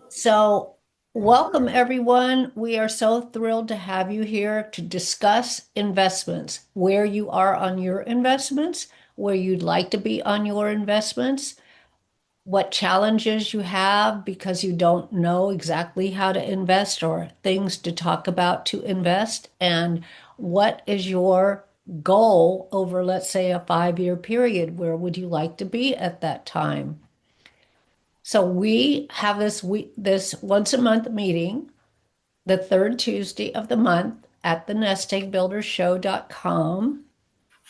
So, welcome everyone. We are so thrilled to have you here to discuss investments, where you are on your investments, where you'd like to be on your investments, what challenges you have because you don't know exactly how to invest or things to talk about to invest, and what is your goal over, let's say, a 5-year period. Where would you like to be at that time? So we have this once a month meeting, the third Tuesday of the month at the nestegbuildershow.com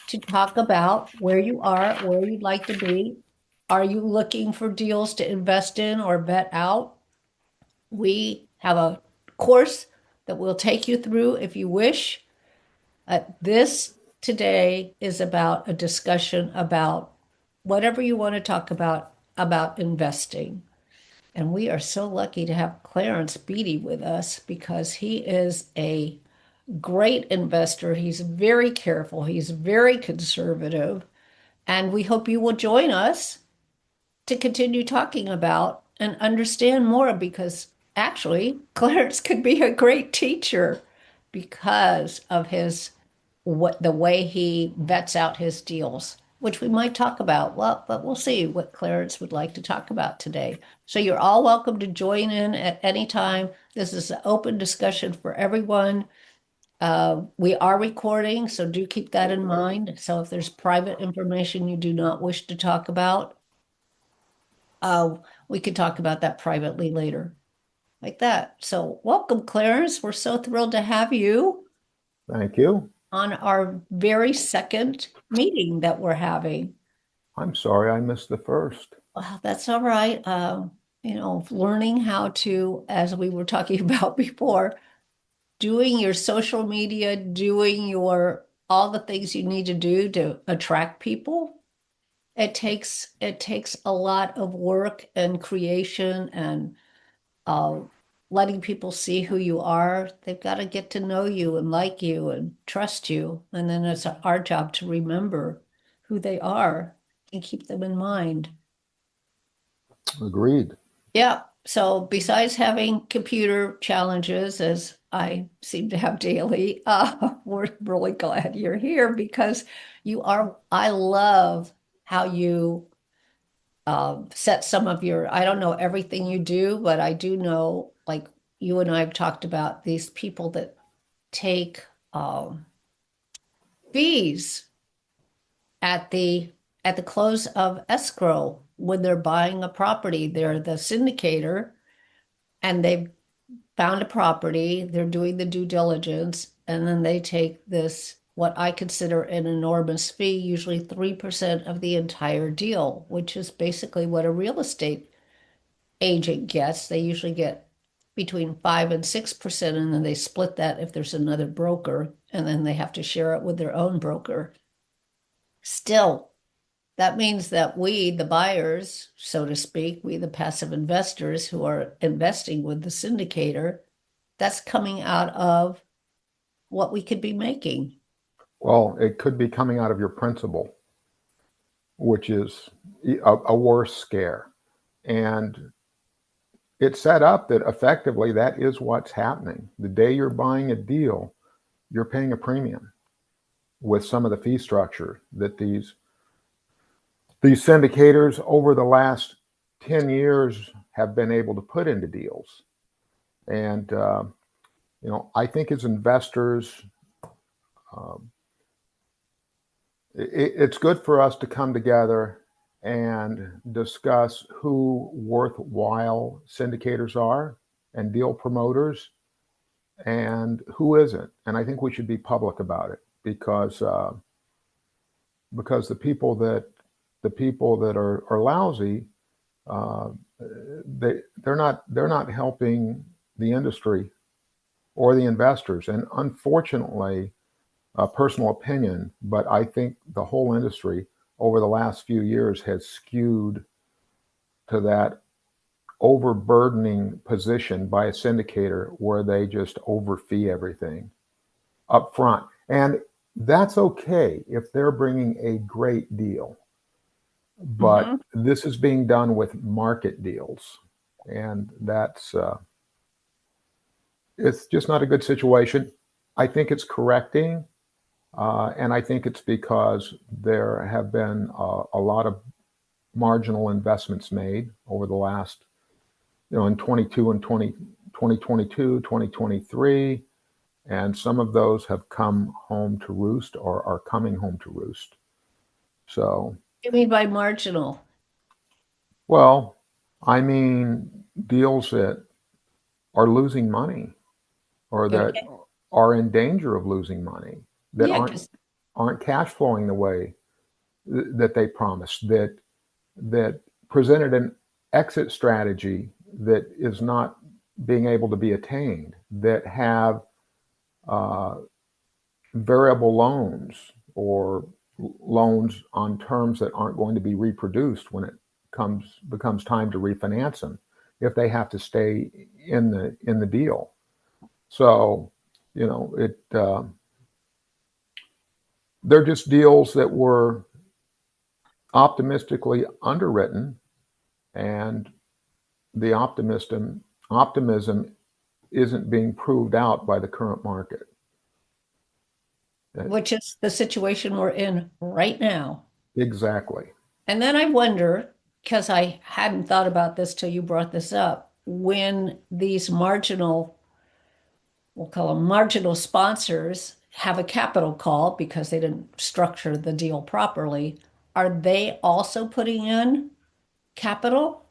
to talk about where you are, where you'd like to be. Are you looking for deals to invest in or vet out? We have a course that we'll take you through if you wish. This today is about a discussion about whatever you want to talk about investing. And we are so lucky to have Clarence Beatty with us because he is a great investor. He's very careful, he's very conservative, and we hope you will join us to continue talking about and understand more because actually, Clarence could be a great teacher because of his what the way he vets out his deals, which we might talk about. Well, but we'll see what Clarence would like to talk about today. So you're all welcome to join in at any time. This is an open discussion for everyone. We are recording, so do keep that in mind. So if there's private information you do not wish to talk about, uh, we could talk about that privately later, like that. So welcome, Clarence. We're so thrilled to have you Thank you. on our very second meeting that we're having. I'm sorry I missed the first. Well, that's all right. Learning how to, as we were talking about before, doing your social media, doing your all the things you need to do to attract people. It takes a lot of work and creation and uh, letting people see who you are. They've got to get to know you and like you and trust you. And then it's our job to remember who they are and keep them in mind. Agreed. Yeah. So besides having computer challenges, as I seem to have daily, we're really glad you're here because I love how you set some of your, I don't know everything you do, but I do know, like you and I have talked about these people that take fees at the close of escrow when they're buying a property. They're the syndicator and they've found a property, they're doing the due diligence, and then they take this, what I consider an enormous fee, usually 3% of the entire deal, which is basically what a real estate agent gets. They usually get between 5 and 6%, and then they split that if there's another broker, and then they have to share it with their own broker. Still, that means that we, the buyers, so to speak, we, the passive investors who are investing with the syndicator, that's coming out of what we could be making. Well, it could be coming out of your principal, which is a worse scare. And it's set up that effectively that is what's happening. The day you're buying a deal, you're paying a premium with some of the fee structure that these syndicators over the last 10 years have been able to put into deals. And I think as investors, um, it's good for us to come together and discuss who worthwhile syndicators are and deal promoters and who isn't. And I think we should be public about it because the people that are lousy, uh, they're not helping the industry or the investors. And unfortunately, a personal opinion, but I think the whole industry over the last few years has skewed to that overburdening position by a syndicator where they just overfee everything up front. And that's okay if they're bringing a great deal, but Mhm. this is being done with market deals. and that's it's just not a good situation. I think it's correcting, and I think it's because there have been a lot of marginal investments made over the last, in 22 and 2022, 2023, and some of those have come home to roost or are coming home to roost. So, What do you mean by marginal? well, I mean deals that are losing money or that Okay. are in danger of losing money, that Yeah, aren't because aren't cash flowing the way that they promised, that presented an exit strategy that is not being able to be attained, that have uh, variable loans or loans on terms that aren't going to be reproduced when it becomes time to refinance them if they have to stay in the deal. So, it they're just deals that were optimistically underwritten, and the optimism isn't being proved out by the current market. That- which is the situation we're in right now. exactly. And then I wonder, because I hadn't thought about this till you brought this up, when these marginal, we'll call them marginal sponsors, have a capital call because they didn't structure the deal properly, are they also putting in capital?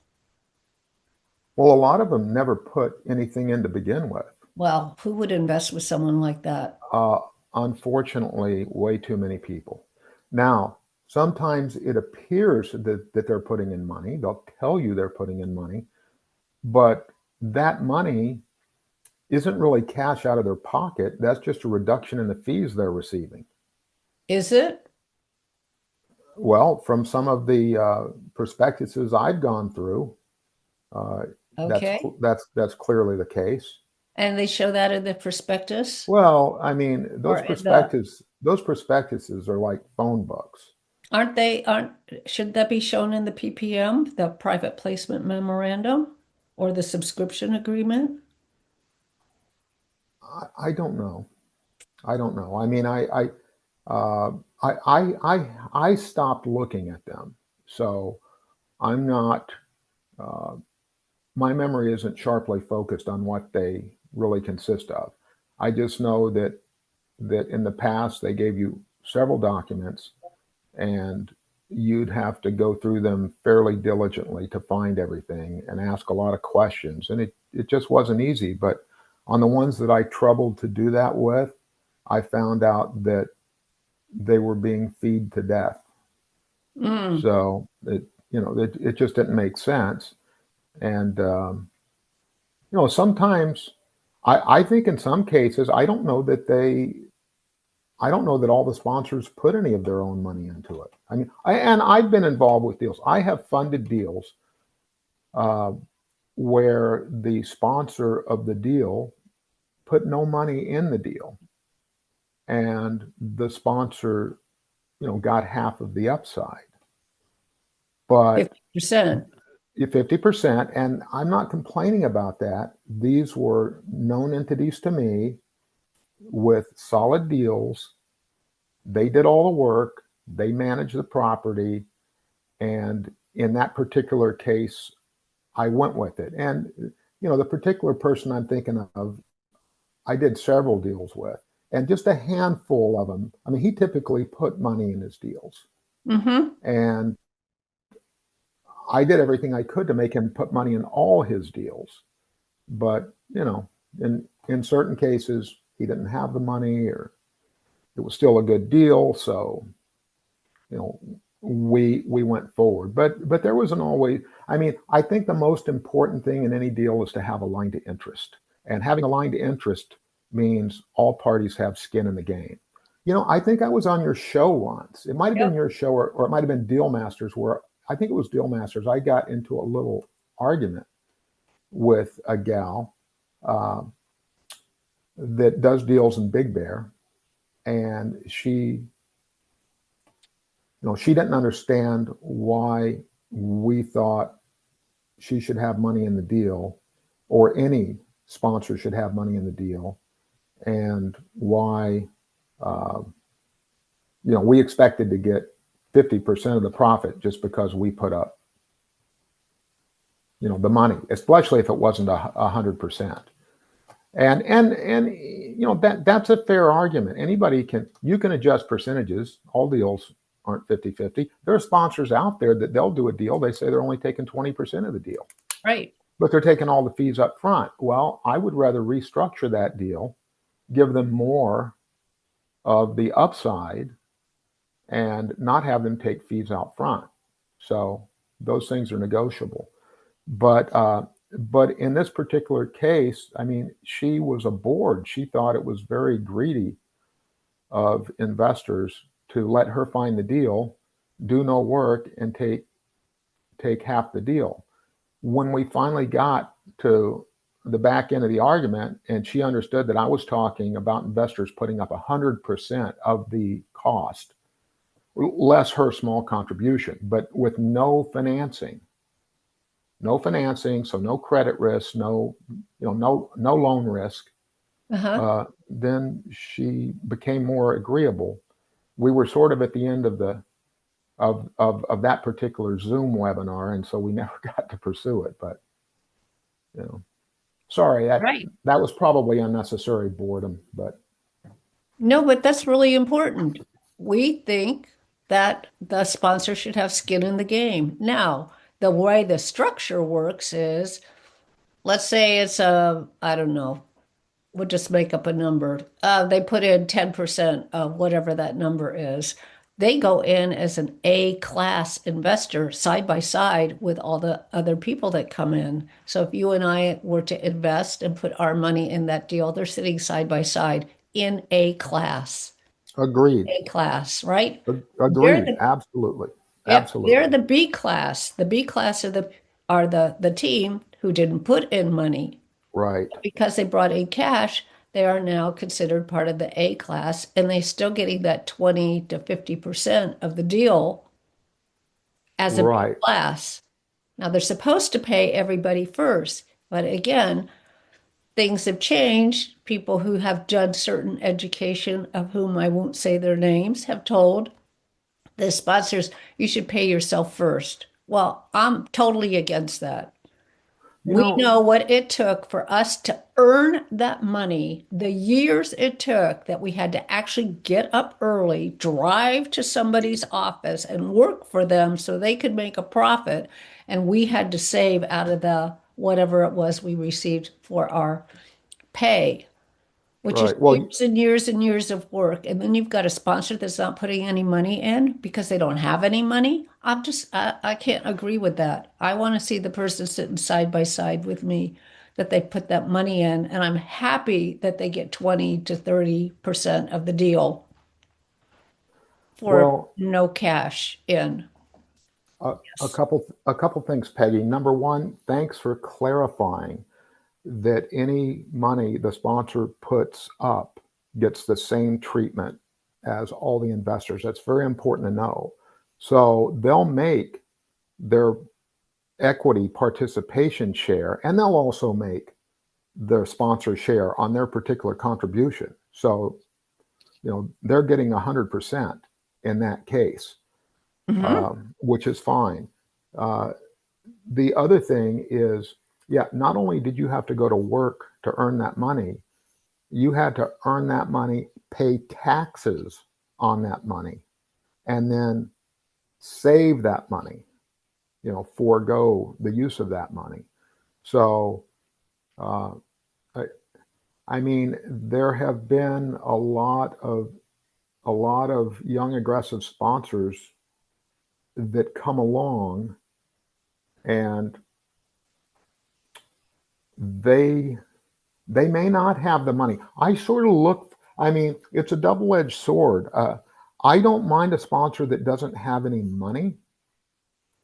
Well, a lot of them never put anything in to begin with. Well, who would invest with someone like that? Uh, Unfortunately, way too many people. Now, sometimes it appears that they're putting in money. They'll tell you they're putting in money, but that money isn't really cash out of their pocket. That's just a reduction in the fees they're receiving. Is it? Well, from some of the prospectuses I've gone through, uh, Okay. that's clearly the case. And they show that in the prospectus Well, I mean, or in the, those prospectuses are like phone books. aren't, should that be shown in the PPM, the private placement memorandum or the subscription agreement? I don't know. I don't know. I mean, uh, I stopped looking at them, so I'm not. Uh, my memory isn't sharply focused on what they really consist of. I just know that in the past they gave you several documents, and you'd have to go through them fairly diligently to find everything and ask a lot of questions, and it just wasn't easy. But on the ones that I troubled to do that with, I found out that they were being feed to death. Mm. So it just didn't make sense. And sometimes I think in some cases I don't know that all the sponsors put any of their own money into it. I mean, and I've been involved with deals. I have funded deals uh, where the sponsor of the deal put no money in the deal, and the sponsor, got half of the upside. But 50%. 50%, and I'm not complaining about that. These were known entities to me with solid deals. They did all the work, they managed the property, and in that particular case, I went with it. And the particular person I'm thinking of, I did several deals with, and just a handful of them. I mean, he typically put money in his deals, Mm-hmm. and I did everything I could to make him put money in all his deals. But in certain cases, he didn't have the money, or it was still a good deal. So you know, we went forward. But there wasn't always. I mean, I think the most important thing in any deal is to have a line to interest, and having a line to interest means all parties have skin in the game. I think I was on your show once. It might have been Yep. your show, or it might have been Deal Masters, where I think it was Deal Masters. I got into a little argument with a gal uh, that does deals in Big Bear, and she didn't understand why we thought she should have money in the deal, or any sponsor should have money in the deal, and why uh, we expected to get 50% of the profit just because we put up the money, especially if it wasn't 100%. And that's a fair argument. You can adjust percentages. All deals aren't 50-50. There are sponsors out there that they'll do a deal. They say they're only taking 20% of the deal, Right. but they're taking all the fees up front. Well, I would rather restructure that deal, give them more of the upside, and not have them take fees out front. So those things are negotiable. But in this particular case, I mean, she was a board. She thought it was very greedy of investors to let her find the deal, do no work, and take half the deal. When we finally got to the back end of the argument, and she understood that I was talking about investors putting up 100% of the cost, less her small contribution, but with no financing, so no credit risk, no loan risk. Uh-huh. Then she became more agreeable. We were sort of at the end of the of that particular Zoom webinar, and so we never got to pursue it. But you know, sorry, Right. that was probably unnecessary boredom. But No, but that's really important. We think that the sponsor should have skin in the game. Now, the way the structure works is, let's say it's a, I don't know, we'll just make up a number. They put in 10% of whatever that number is. They go in as an A class investor side by side with all the other people that come in. So if you and I were to invest and put our money in that deal, they're sitting side by side in A class. agreed, A class, right? They're agreed, the absolutely, Yep, they're absolutely, the B class. The B class are the team who didn't put in money. right, Because they brought in cash, they are now considered part of the A class, and they're still getting that 20 to 50% of the deal as a B right. class. Now they're supposed to pay everybody first, but again, things have changed. People who have done certain education, of whom I won't say their names, have told the sponsors, you should pay yourself first. Well, I'm totally against that. You We know, know what it took for us to earn that money, the years it took that we had to actually get up early, drive to somebody's office and work for them so they could make a profit. And we had to save out of the whatever it was we received for our pay, which is right. Well, years and years and years of work. And then you've got a sponsor that's not putting any money in because they don't have any money. I can't agree with that. I want to see the person sitting side by side with me, that they put that money in. And I'm happy that they get 20 to 30% of the deal for well, no cash in. Yes. a couple things, Peggy. Number one, thanks for clarifying that any money the sponsor puts up gets the same treatment as all the investors. That's very important to know. So they'll make their equity participation share, and they'll also make their sponsor share on their particular contribution. So, they're getting 100% in that case, Hmm. which is fine. Uh, the other thing is, yeah, not only did you have to go to work to earn that money, you had to earn that money, pay taxes on that money, and then save that money, forego the use of that money. So, uh, I, I mean, there have been a lot of young aggressive sponsors that come along, and they they may not have the money. I sort of look, I mean, it's a double edged sword. I don't mind a sponsor that doesn't have any money,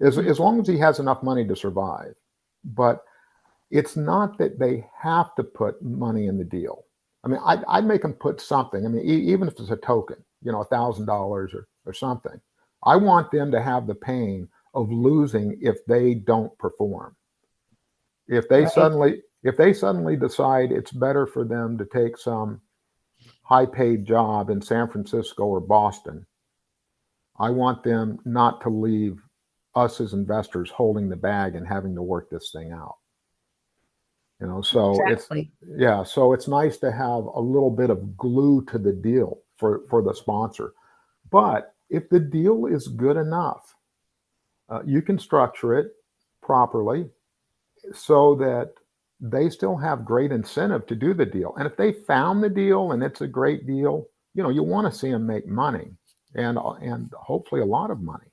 as long as he has enough money to survive. But it's not that they have to put money in the deal. I mean, I'd make them put something. I mean, even if it's a token, $1,000 or something. I want them to have the pain of losing if they don't perform. right? If they suddenly decide it's better for them to take some high paid job in San Francisco or Boston, I want them not to leave us as investors holding the bag and having to work this thing out. So it's, Exactly. yeah, so it's nice to have a little bit of glue to the deal for the sponsor. But if the deal is good enough, you can structure it properly so that they still have great incentive to do the deal. And if they found the deal and it's a great deal, you want to see them make money, and hopefully a lot of money.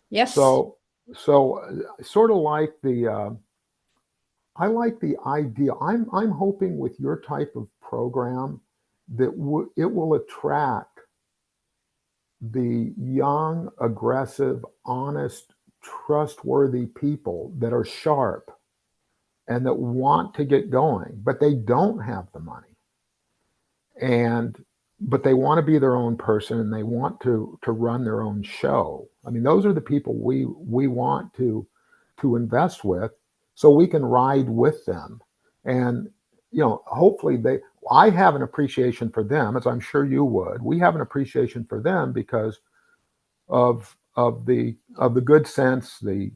Yes. So sort of like I like the idea. I'm hoping with your type of program that it will attract the young, aggressive, honest, trustworthy people that are sharp and that want to get going, but they don't have the money. And but they want to be their own person and they want to run their own show. I mean, those are the people we want to invest with so we can ride with them. And hopefully I have an appreciation for them, as I'm sure you would. We have an appreciation for them because of the good sense, the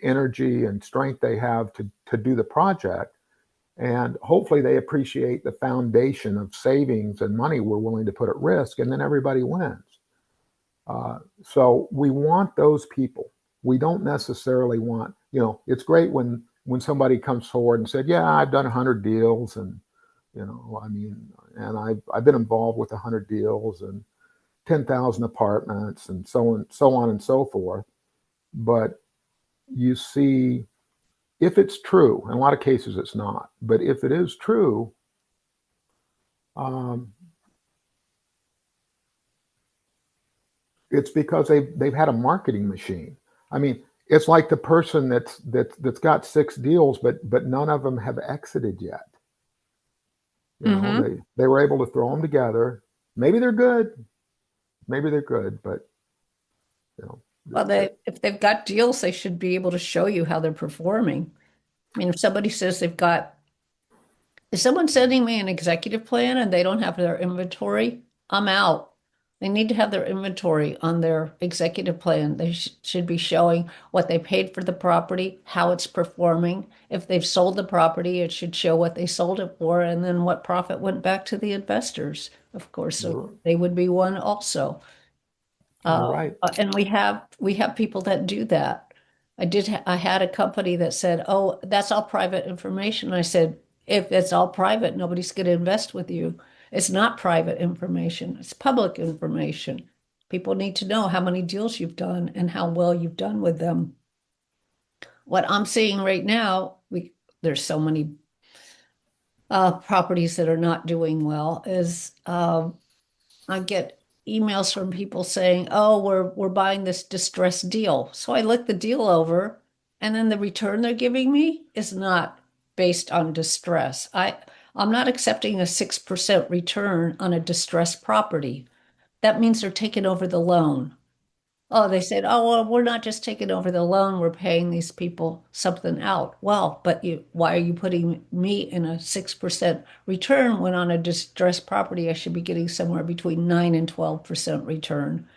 energy and strength they have to do the project. And hopefully they appreciate the foundation of savings and money we're willing to put at risk, and then everybody wins. So we want those people. We don't necessarily want, it's great when somebody comes forward and said, yeah, I've done 100 deals, and I mean, and I've been involved with 100 deals and 10,000 apartments and so on and so forth. But you see, if it's true, in a lot of cases it's not, but if it is true, um, it's because they've had a marketing machine. I mean, it's like the person that's got 6 deals, but none of them have exited yet. Hmm. They were able to throw them together. Maybe they're good, but you know, Well, if they've got deals, they should be able to show you how they're performing. I mean, if somebody says they've got, if someone's sending me an executive plan and they don't have their inventory, I'm out. They need to have their inventory on their executive plan. They should be showing what they paid for the property, how it's performing. If they've sold the property, it should show what they sold it for and then what profit went back to the investors. Of course, so you're they would be one also. you're right. And we have people that do that. I had a company that said, "Oh, that's all private information." I said, "If it's all private, nobody's going to invest with you. It's not private information. It's public information. People need to know how many deals you've done and how well you've done with them." What I'm seeing right now, there's so many properties that are not doing well, is I get emails from people saying, "Oh, we're buying this distressed deal." So I look the deal over, and then the return they're giving me is not based on distress. I'm not accepting a 6% return on a distressed property. That means they're taking over the loan. Oh, they said, "Oh, well, we're not just taking over the loan, we're paying these people something out." Well, but why are you putting me in a 6% return when on a distressed property I should be getting somewhere between 9 and 12% return?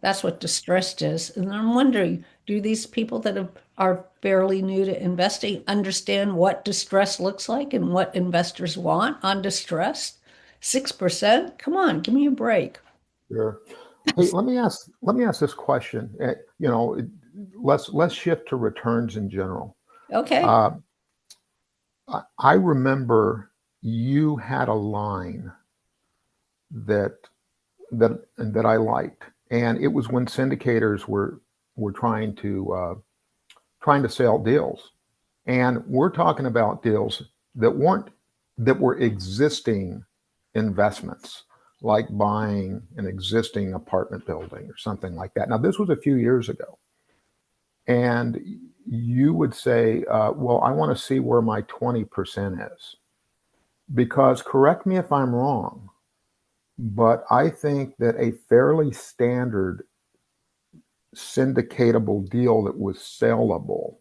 That's what distressed is. And I'm wondering, do these people that are fairly new to investing understand what distress looks like and what investors want on distress? 6%? Come on, give me a break. Sure. Hey, let me ask this question. Let's shift to returns in general. Okay. Uh, I remember you had a line that that I liked, and it was when syndicators were trying to sell deals, and we're talking about deals that were existing investments, like buying an existing apartment building or something like that. Now, this was a few years ago, and you would say, "Well, I want to see where my 20% is," because correct me if I'm wrong, but I think that a fairly standard syndicatable deal that was sellable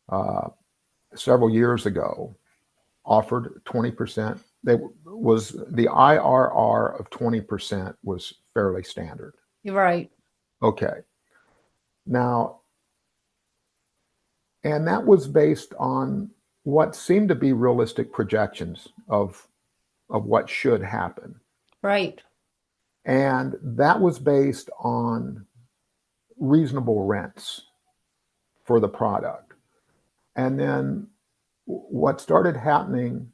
uh, several years ago offered 20%. They was the IRR of 20% was fairly standard. You're right. Okay. Now, and that was based on what seemed to be realistic projections of what should happen. Right. And that was based on reasonable rents for the product. And then what started happening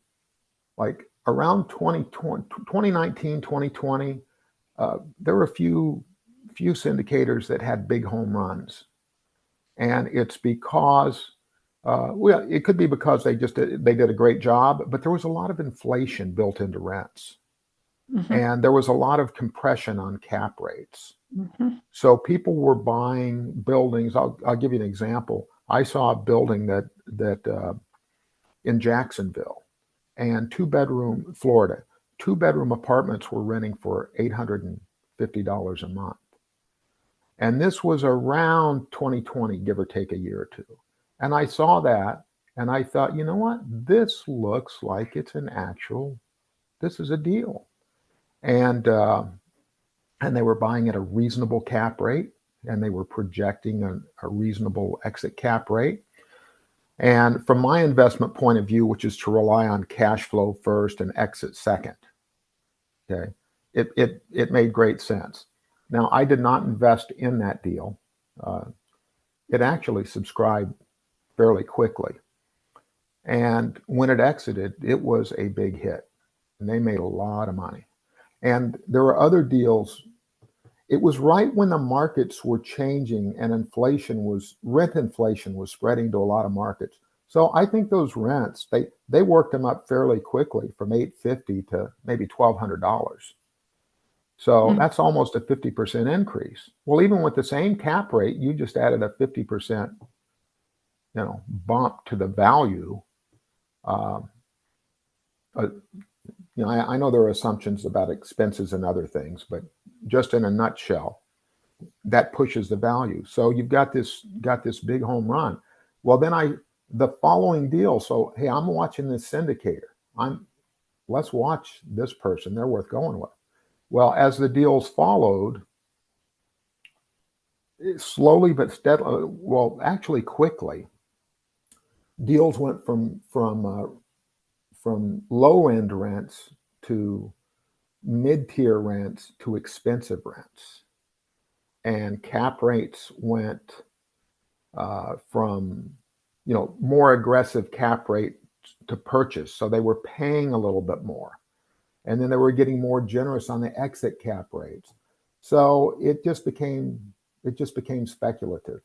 like around 2020, 2019, 2020, there were a few syndicators that had big home runs. And it's because well, it could be because they did a great job, but there was a lot of inflation built into rents, Hmm. and there was a lot of compression on cap rates. Hmm. So people were buying buildings. I'll give you an example. I saw a building that in Jacksonville, and Florida, 2 bedroom apartments were renting for $850 a month. And this was around 2020, give or take a year or two. And I saw that and I thought, you know what? This looks like this is a deal. And, uh, and they were buying at a reasonable cap rate and they were projecting a reasonable exit cap rate. And from my investment point of view, which is to rely on cash flow first and exit second, okay, it made great sense. Now, I did not invest in that deal. Uh, it actually subscribed fairly quickly. And when it exited, it was a big hit. And they made a lot of money. And there were other deals. It was right when the markets were changing and rent inflation was spreading to a lot of markets. So I think those rents, they worked them up fairly quickly from 850 to maybe $1,200. So Hmm. that's almost a 50% increase. Well, even with the same cap rate, you just added a 50%, bump to the value. Uh, uh, I know there are assumptions about expenses and other things, but just in a nutshell, that pushes the value. So you've got this big home run. Well, the following deal. So hey, I'm watching this syndicator. Let's watch this person. They're worth going with. Well, as the deals followed, slowly but steadily, well, actually quickly, deals went from low end rents to mid tier rents to expensive rents, and cap rates went from more aggressive cap rate to purchase, so they were paying a little bit more, and then they were getting more generous on the exit cap rates. So it just became speculative.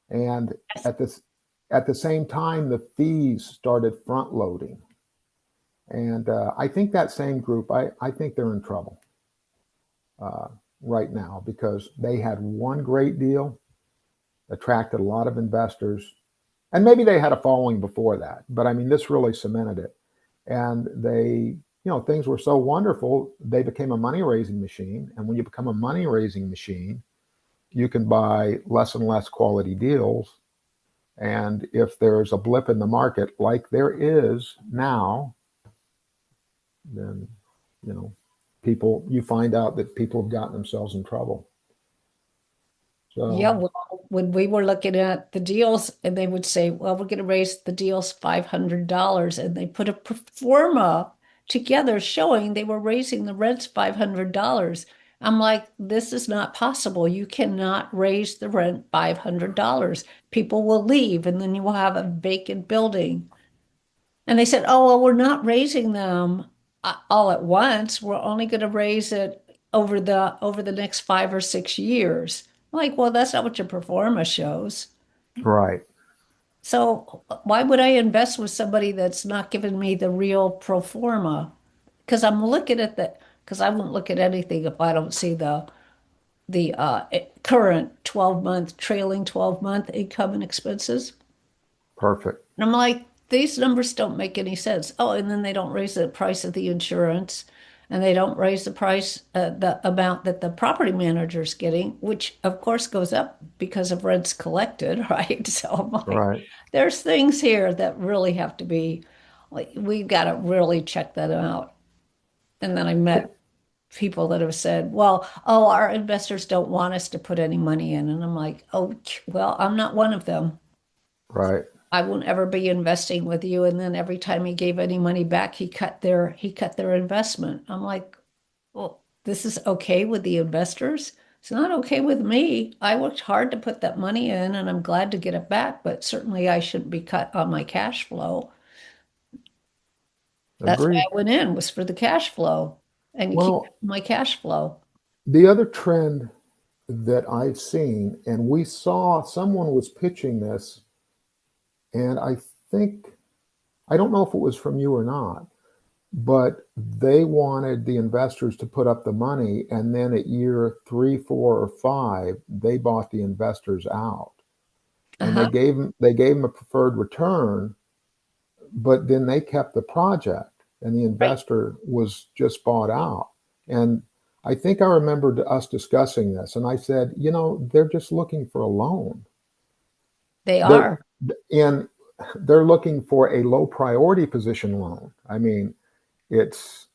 And at the same time, the fees started front loading. And I think that same group, I think they're in trouble uh, right now because they had one great deal, attracted a lot of investors, and maybe they had a following before that. But I mean, this really cemented it. And things were so wonderful, they became a money raising machine. And when you become a money raising machine, you can buy less and less quality deals. And if there's a blip in the market, like there is now, then you know you find out that people have gotten themselves in trouble. Yeah, So well, when we were looking at the deals and they would say, well, we're going to raise the deals $500, and they put a pro forma together showing they were raising the rents $500. I'm like, this is not possible. You cannot raise the rent $500. People will leave and then you will have a vacant building. And they said, oh, well, we're not raising them all at once. We're only going to raise it over the next 5 or 6 years. I'm like, well, that's not what your performance shows. right, So why would I invest with somebody that's not giving me the real pro forma? Because I'm looking at because I won't look at anything if I don't see the current 12-month, trailing 12-month income and expenses. perfect. And I'm like, these numbers don't make any sense. Oh, and then they don't raise the price of the insurance. and they don't raise the price, the amount that the property manager is getting, which of course goes up because of rents collected, right? So I'm like, Right. there's things here that really have to be, like, we've got to really check that out. And then I met people that have said, well, oh, our investors don't want us to put any money in. And I'm like, oh, well, I'm not one of them. Right. I won't ever be investing with you. And then every time he gave any money back, he cut their investment. I'm like, well, this is okay with the investors. It's not okay with me. I worked hard to put that money in and I'm glad to get it back, but certainly I shouldn't be cut on my cash flow. That's why Agreed. I went in, was for the cash flow and you keep Well, my cash flow. the other trend that I've seen, and we saw someone was pitching this, and I think, I don't know if it was from you or not, but they wanted the investors to put up the money, and then at year 3, 4, or 5, they bought the investors out, and Uh-huh. they gave them a preferred return, but then they kept the project, and the Right. investor was just bought out. And I think I remembered us discussing this, and I said, they're just looking for a loan. They They're are. and they're looking for a low priority position loan. I mean, it's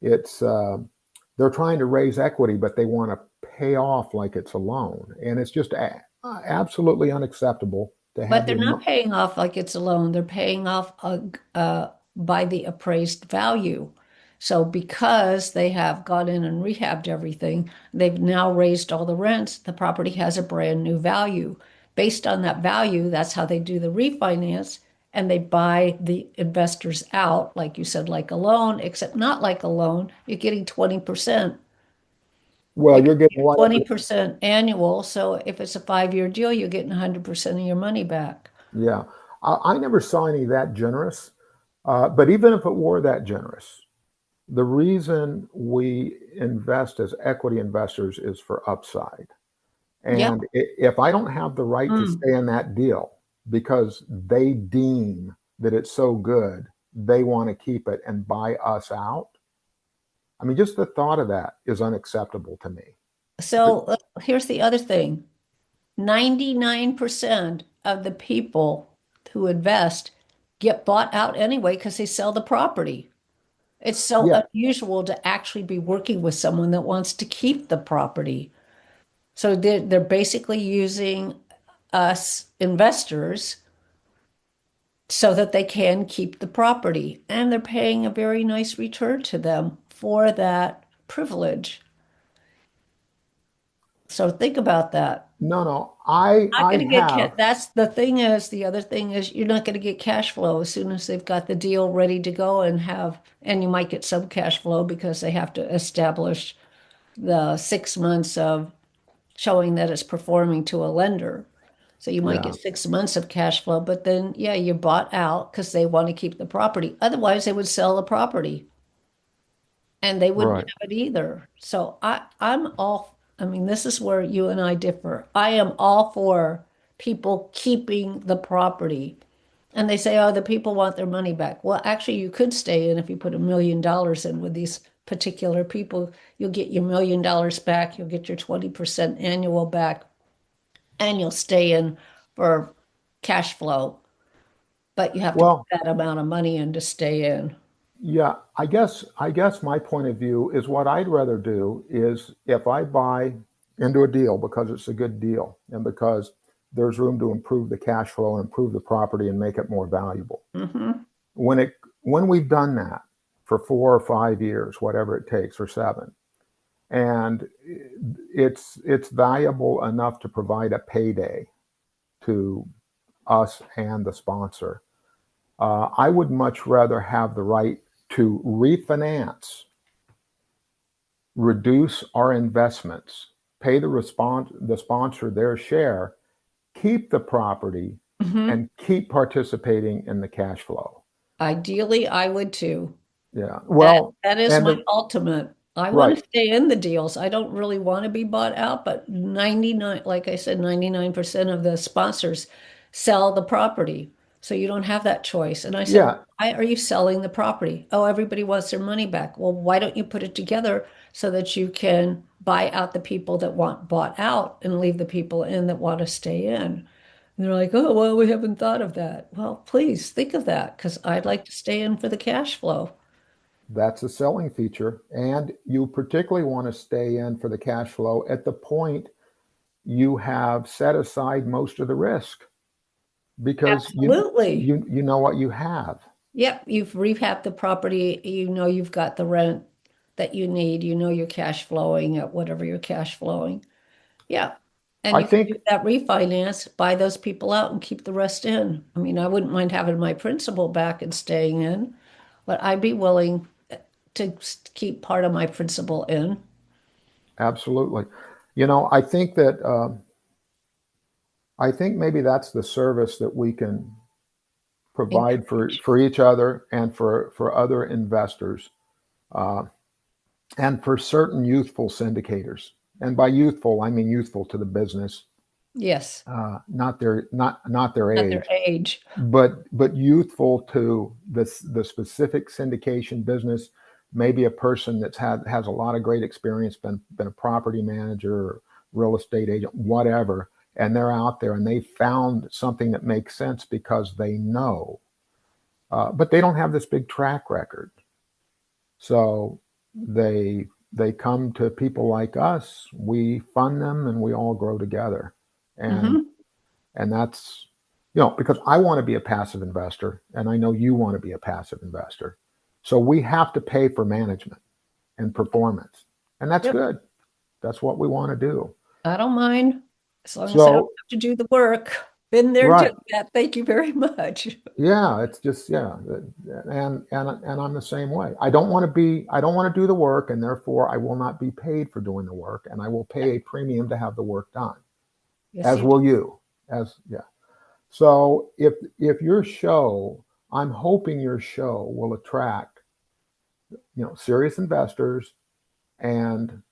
it's they're trying to raise equity, but they want to pay off like it's a loan, and it's just absolutely unacceptable to But have they're your not paying off like it's a loan. They're paying off by the appraised value. So because they have gone in and rehabbed everything, they've now raised all the rents. The property has a brand new value. Based on that value, that's how they do the refinance, and they buy the investors out, like you said, like a loan, except not like a loan. You're getting 20%. well, You're you're getting getting whatever. 20% annual. So if it's a 5-year deal, you're getting 100% of your money back. Yeah, I never saw any that generous. But even if it were that generous, the reason we invest as equity investors is for upside. Yep. And if I don't have the right to Mm. stay in that deal because they deem that it's so good, they want to keep it and buy us out. I mean, just the thought of that is unacceptable to me. But So here's the other thing. 99% of the people who invest get bought out anyway because they sell the property. It's so yeah, unusual to actually be working with someone that wants to keep the property. So they're basically using us investors so that they can keep the property. And they're paying a very nice return to them for that privilege. So think about that. no, no, I Not I going to get have, that's the thing is the other thing is you're not going to get cash flow as soon as they've got the deal ready to go and you might get some cash flow because they have to establish the 6 months of showing that it's performing to a lender. So you might yeah, get 6 months of cash flow, but then yeah, you're bought out because they want to keep the property. Otherwise, they would sell the property and they wouldn't right. have it either. So I'm all, I mean, this is where you and I differ. I am all for people keeping the property. And they say, oh, the people want their money back. Well, actually, you could stay in if you put $1 million in with these particular people. You'll get your $1 million back. You'll get your 20% annual back, and you'll stay in for cash flow. But you have to put Well, that amount of money in to stay in. yeah, I guess my point of view is what I'd rather do is if I buy into a deal because it's a good deal and because there's room to improve the cash flow and improve the property and make it more valuable. Hmm. When we've done that for 4 or 5 years, whatever it takes, or 7, and it's valuable enough to provide a payday to us and the sponsor. I would much rather have the right to refinance, reduce our investments, pay the sponsor their share, keep the property, Hmm. and keep participating in the cash flow. Ideally, I would too. Yeah. That Well, that is and my ultimate. I want right. to stay in the deals. I don't really want to be bought out, but 99, like I said, 99% of the sponsors sell the property. So you don't have that choice. And I said, Yeah, why are you selling the property? Oh, everybody wants their money back. Well, why don't you put it together so that you can buy out the people that want bought out and leave the people in that want to stay in? And they're like, oh, well, we haven't thought of that. Well, please think of that because I'd like to stay in for the cash flow. that's a selling feature. And you particularly want to stay in for the cash flow at the point you have set aside most of the risk because Absolutely. you know what you have. Yep, you've rehabbed the property. You know you've got the rent that you need. You know you're cash flowing at whatever you're cash flowing. Yeah. And I you can do think that refinance, buy those people out and keep the rest in. I mean, I wouldn't mind having my principal back and staying in, but I'd be willing to keep part of my principal in. absolutely. You know, I think maybe that's the service that we can provide Encourage. for each other and for other investors, uh, and for certain youthful syndicators. And by youthful, I mean youthful to the business, Yes, not their not their age, age. but youthful to the specific syndication business. Maybe a person that's had has a lot of great experience, been a property manager, or real estate agent, whatever, and they're out there and they found something that makes sense because they know, but they don't have this big track record. So they come to people like us. We fund them, and we all grow together. And Hmm. that's, because I want to be a passive investor, and I know you want to be a passive investor. So we have to pay for management and performance, and that's Yep. good. That's what we want to do. I don't mind as long as I don't So have to do the work. Been there, done right, that. Thank you very much. yeah, it's just, yeah, and I'm the same way. I don't want to do the work, and therefore I will not be paid for doing the work, and I will pay a premium to have the work done, Yes, as you do. will you. As Yeah. So if your show, I'm hoping your show will attract, serious investors and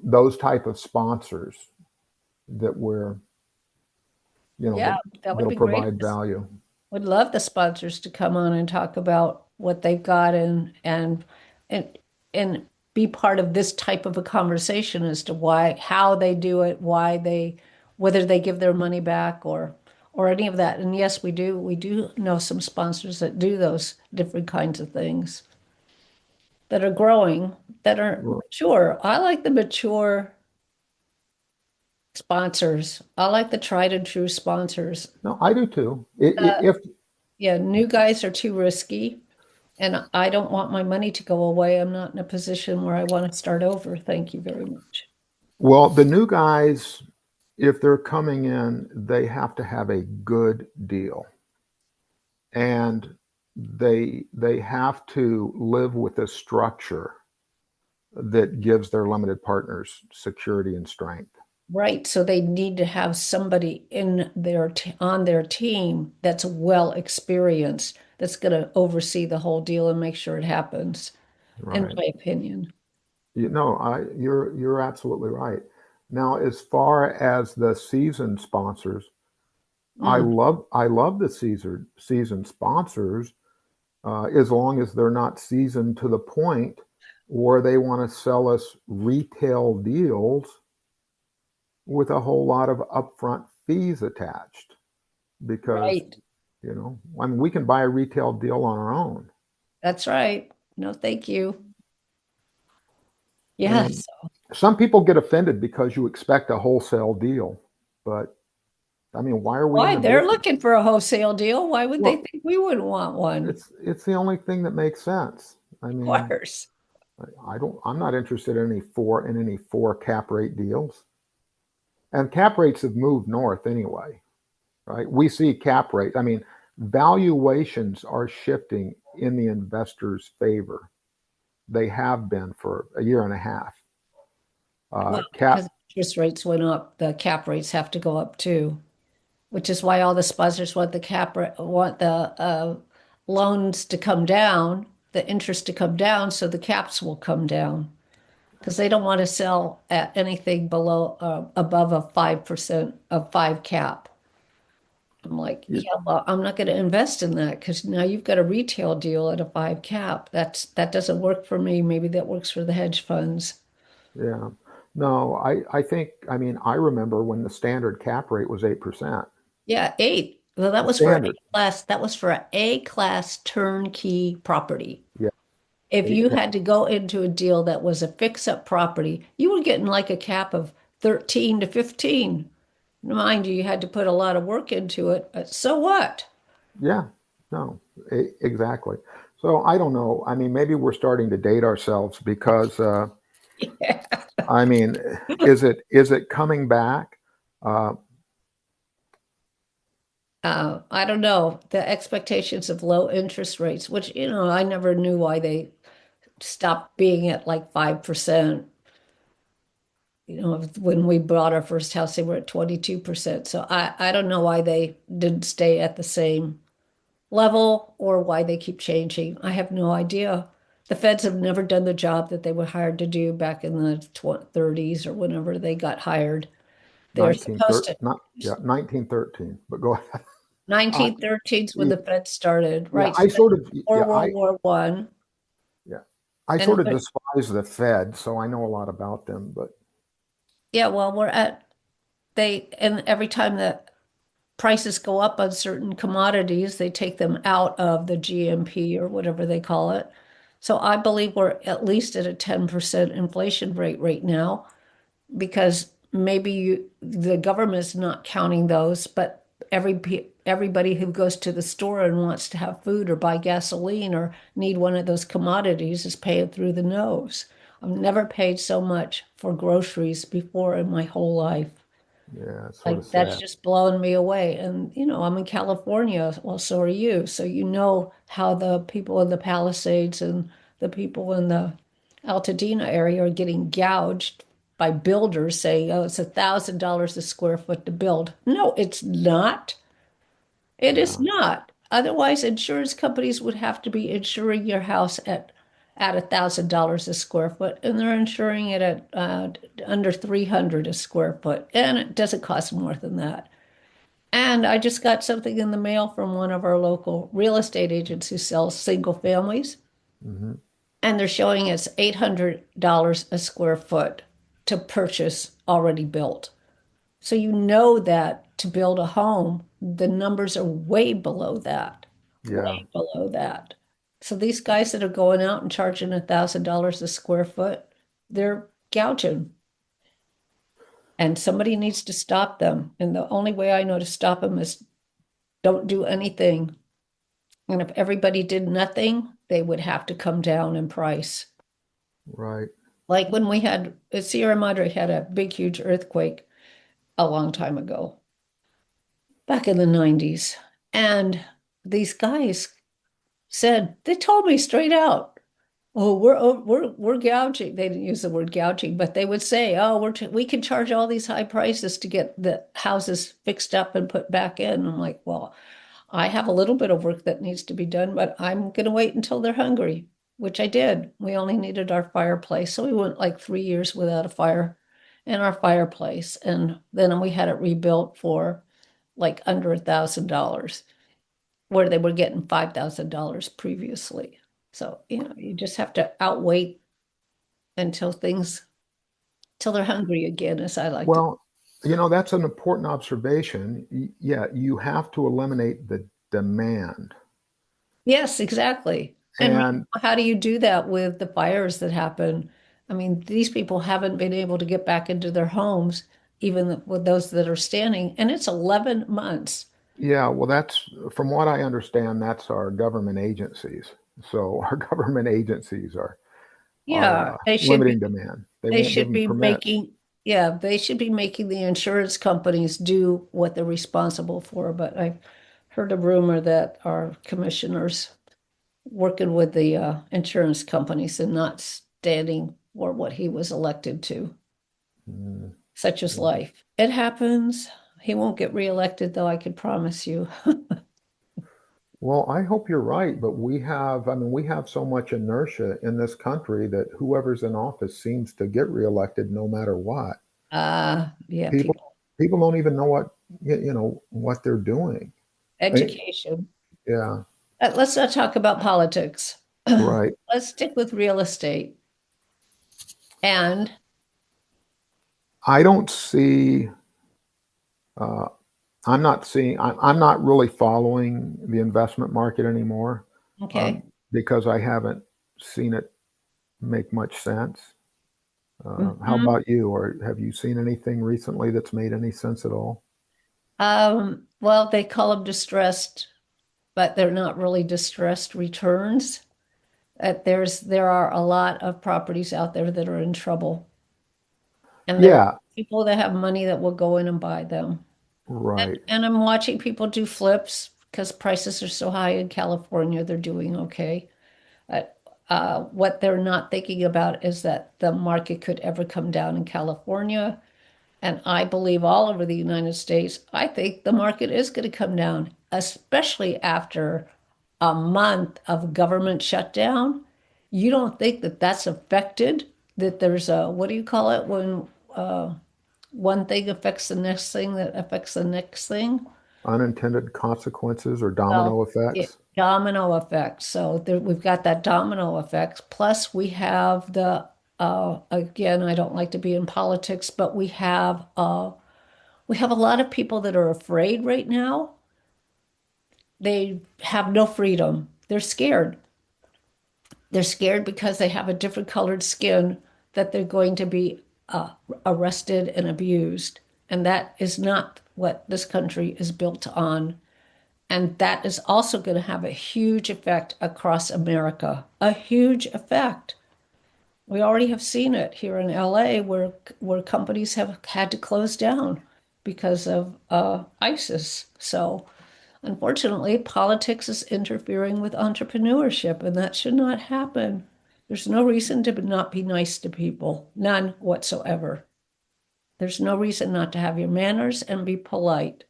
those type of sponsors that we're, Yeah, that would that'll be great. provide value. Would love the sponsors to come on and talk about what they've got and and be part of this type of a conversation as to why, how they do it, whether they give their money back or any of that. And yes, we do know some sponsors that do those different kinds of things that are growing, that are mature. I like the mature sponsors. I like the tried and true sponsors. No, I do too. If Yeah, new guys are too risky. And I don't want my money to go away. I'm not in a position where I want to start over. Thank you very much. Well, the new guys, if they're coming in, they have to have a good deal, and they have to live with a structure that gives their limited partners security and strength. Right. So they need to have somebody in their on their team that's well experienced, that's going to oversee the whole deal and make sure it happens, in Right. my opinion. You're absolutely right. Now, as far as the season sponsors, Mm, I love the season sponsors, as long as they're not seasoned to the point where they want to sell us retail deals with a whole lot of upfront fees attached. Because, right. I mean, we can buy a retail deal on our own. That's right. No, thank you. And Yes. some people get offended because you expect a wholesale deal. But I mean, why are we in Why? the They're business? looking for a wholesale deal. Why would they Well, think we wouldn't want one? it's the only thing that makes sense. I Of mean, course. I'm not interested in any four cap rate deals. And cap rates have moved north anyway, right? We see cap rate. I mean, valuations are shifting in the investor's favor. They have been for a year and a half. Well, because Cap interest rates went up, the cap rates have to go up too, which is why all the sponsors want want the loans to come down, the interest to come down, so the caps will come down because they don't want to sell at anything below above a 5% of five cap. I'm like, Yeah, yeah, well, I'm not going to invest in that because now you've got a retail deal at a 5 cap. That doesn't work for me. Maybe that works for the hedge funds. yeah. No, I think, I mean, I remember when the standard cap rate was 8%. Yeah, 8. Well, that The was for A standard, class. That was for a A class turnkey property. yeah, If eight you cap, had to go into a deal that was a fix-up property, you were getting like a cap of 13 to 15. Mind you, you had to put a lot of work into it, but so what? yeah, no, exactly. So I don't know. I mean, maybe we're starting to date ourselves because, I mean, is it coming back? Uh, I don't know. The expectations of low interest rates, which, I never knew why they stopped being at like 5%. When we bought our first house, they were at 22%. So I don't know why they didn't stay at the same level or why they keep changing. I have no idea. The feds have never done the job that they were hired to do back in the 30s or whenever they got hired. They're supposed 1913, to. not, yeah, 1913, but go ahead. Uh, 1913 is when y- the Fed started, yeah, right? I So sort of, before yeah, World War One, yeah, I and sort of despise the Fed, so I know a lot about them, but yeah, well, and every time that prices go up on certain commodities, they take them out of the GMP or whatever they call it. So I believe we're at least at a 10% inflation rate right now because maybe the government's not counting those, but everybody who goes to the store and wants to have food or buy gasoline or need one of those commodities is paying through the nose. I've never paid so much for groceries before in my whole life. yeah, it's sort of Like that's sad. just blowing me away. And I'm in California. Well, so are you. So you know how the people in the Palisades and the people in the Altadena area are getting gouged by builders saying, oh, it's $1,000 a square foot to build. No, it's not. It is Yeah, not. Otherwise, insurance companies would have to be insuring your house at $1,000 a square foot, and they're insuring it at under 300 a square foot, and it doesn't cost more than that. And I just got something in the mail from one of our local real estate agents who sells single families, hmm, and they're showing us $800 a square foot to purchase already built. So you know that to build a home, the numbers are way below that, yeah, way below that. So these guys that are going out and charging $1,000 a square foot, they're gouging, and somebody needs to stop them. And the only way I know to stop them is don't do anything. And if everybody did nothing, they would have to come down in price. right. Like when we had Sierra Madre had a big, huge earthquake a long time ago, back in the 90s. And these guys they told me straight out, oh, we're gouging. They didn't use the word gouging, but they would say, oh, we can charge all these high prices to get the houses fixed up and put back in. I'm like, well, I have a little bit of work that needs to be done, but I'm going to wait until they're hungry, which I did. We only needed our fireplace. So we went like 3 years without a fire in our fireplace. And then we had it rebuilt for like under $1,000, where they were getting $5,000 previously. So, you just have to outwait until till they're hungry again, as I like to. Well, that's an important observation. Yeah, you have to eliminate the demand. Yes, exactly. And And how do you do that with the fires that happen? I mean, these people haven't been able to get back into their homes, even with those that are standing, and it's 11 months. yeah, well, that's from what I understand, that's our government agencies. So our government agencies are Yeah, limiting demand. They they won't give should them be permits. making, yeah, they should be making the insurance companies do what they're responsible for. But I've heard a rumor that our commissioners working with the insurance companies and not standing for what he was elected to. Mm, Such is yeah. life. It happens. He won't get reelected, though, I can promise you. Well, I hope you're right, but I mean, we have so much inertia in this country that whoever's in office seems to get reelected no matter what. Yeah, People people. people don't even know what what they're doing. I- education. yeah, Let's not talk about politics. right. Let's stick with real estate. And I don't see. Uh, I'm not seeing. I'm not really following the investment market anymore, okay. because I haven't seen it make much sense. How Mhm. about you? Or have you seen anything recently that's made any sense at all? Well, they call them distressed, but they're not really distressed returns. There are a lot of properties out there that are in trouble, and there are Yeah, people that have money that will go in and buy them. right. And I'm watching people do flips because prices are so high in California, they're doing okay. But what they're not thinking about is that the market could ever come down in California. And I believe all over the United States, I think the market is going to come down, especially after a month of government shutdown. You don't think that that's affected, that there's a, what do you call it, when one thing affects the next thing that affects the next thing? Unintended consequences or Well, domino it effects? domino effect. So there, we've got that domino effect. Plus, we have the again, I don't like to be in politics, but we have a lot of people that are afraid right now. They have no freedom. They're scared. They're scared because they have a different colored skin that they're going to be arrested and abused. And that is not what this country is built on. And that is also going to have a huge effect across America, a huge effect. We already have seen it here in LA where companies have had to close down because of ISIS. So unfortunately, politics is interfering with entrepreneurship, and that should not happen. There's no reason to not be nice to people, none whatsoever. There's no reason not to have your manners and be polite.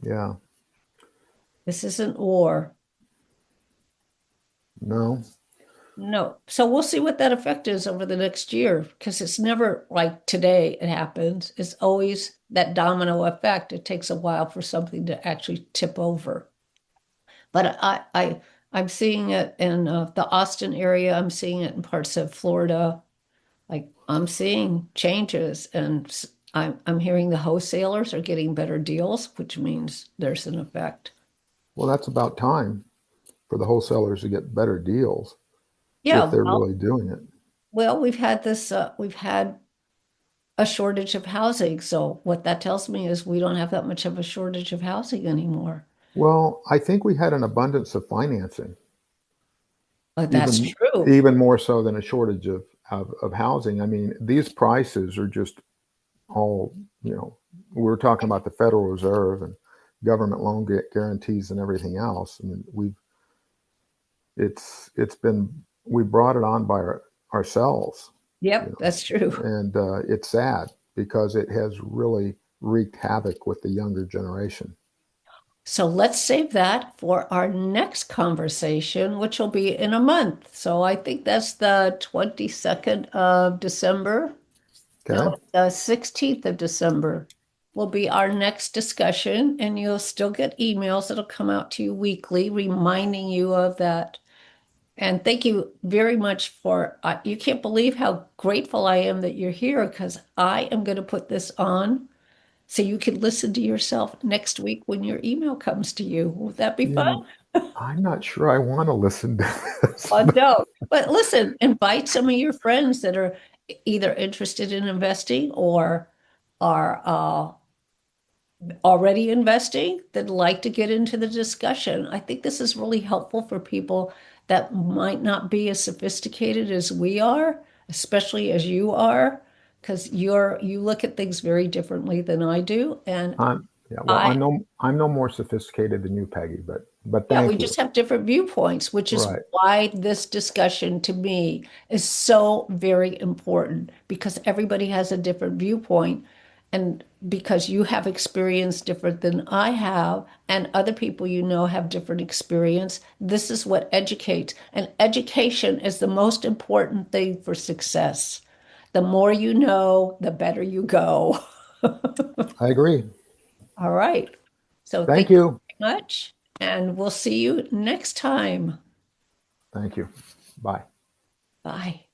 Yeah. This isn't war. No. No. So we'll see what that effect is over the next year because it's never like today it happens. It's always that domino effect. It takes a while for something to actually tip over. But I'm seeing it in the Austin area. I'm seeing it in parts of Florida. Like I'm seeing changes, and I'm hearing the wholesalers are getting better deals, which means there's an effect. Well, that's about time for the wholesalers to get better deals if Yeah, they're really doing it. well, we've had a shortage of housing. So what that tells me is we don't have that much of a shortage of housing anymore. Well, I think we had an abundance of financing, But that's even true. even more so than a shortage of housing. I mean, these prices are just all, we're talking about the Federal Reserve and government loan guarantees and everything else. I mean, it's been, we brought it on by ourselves, Yep, that's true. and it's sad because it has really wreaked havoc with the younger generation. So let's save that for our next conversation, which will be in a month. So I think that's the 22nd of December. No, Okay. the 16th of December will be our next discussion, and you'll still get emails that'll come out to you weekly reminding you of that. And thank you very much for, you can't believe how grateful I am that you're here because I am going to put this on so you can listen to yourself next week when your email comes to you. Would that be fun? Yeah, I'm not sure I want to listen to this. Oh, no. But listen, invite some of your friends that are either interested in investing or are already investing that like to get into the discussion. I think this is really helpful for people that might not be as sophisticated as we are, especially as you are, because you look at things very differently than I do. And Yeah, well, I I'm no more sophisticated than you, Peggy, but Yeah, we thank you. just have different viewpoints, which is Right. why this discussion to me is so very important because everybody has a different viewpoint. And because you have experience different than I have, and other people you know have different experience, this is what educates. And education is the most important thing for success. The more you know, the better you go. I agree. All right. So Thank thank you you. much, and we'll see you next time. Thank you. Bye. Bye.